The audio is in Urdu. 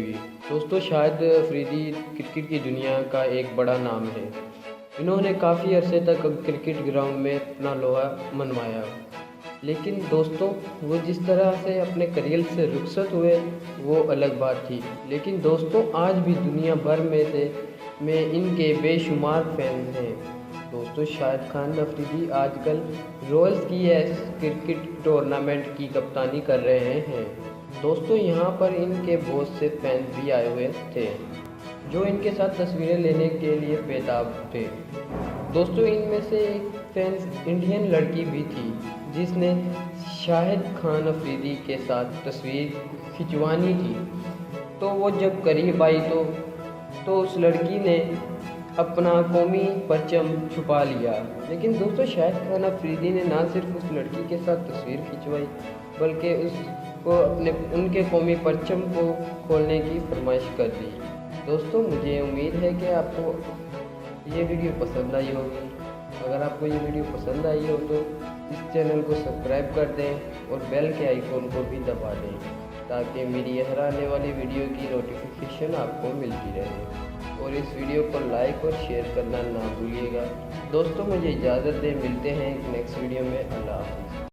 T V. دوستو شاہد افریدی کرکٹ کی دنیا کا ایک بڑا نام ہے۔ انہوں نے کافی عرصے تک کرکٹ گراؤنڈ میں اپنا لوہا منوایا، لیکن دوستو وہ جس طرح سے اپنے کریئر سے رخصت ہوئے وہ الگ بات تھی۔ لیکن دوستو آج بھی دنیا بھر میں ان کے بے شمار فینز ہیں۔ دوستو شاہد خان افریدی آج کل رائلز کی کرکٹ ٹورنامنٹ کی کپتانی کر رہے ہیں۔ دوستو یہاں پر ان کے بہت سے فینز بھی آئے ہوئے تھے جو ان کے ساتھ تصویریں لینے کے لیے بےتاب تھے۔ دوستو ان میں سے ایک فینز انڈین لڑکی بھی تھی جس نے شاہد خان افریدی کے ساتھ تصویر کھنچوانی تھی، تو وہ جب قریب آئی تو اس لڑکی نے اپنا قومی پرچم چھپا لیا۔ لیکن دوستو شاہد خان افریدی نے نہ صرف اس لڑکی کے ساتھ تصویر کھنچوائی بلکہ اس کو ان کے قومی پرچم کو کھولنے کی فرمائش کر دی۔ دوستو مجھے امید ہے کہ آپ کو یہ ویڈیو پسند آئی ہوگی۔ اگر آپ کو یہ ویڈیو پسند آئی ہو تو اس چینل کو سبسکرائب کر دیں اور بیل کے آئیکن کو بھی دبا دیں تاکہ میری ہر آنے والی ویڈیو کی نوٹیفیکیشن آپ کو ملتی رہے، اور اس ویڈیو کو لائک اور شیئر کرنا نہ بھولیے گا۔ دوستو مجھے اجازت دیں، ملتے ہیں ایک نیکسٹ ویڈیو میں۔ اللہ حافظ۔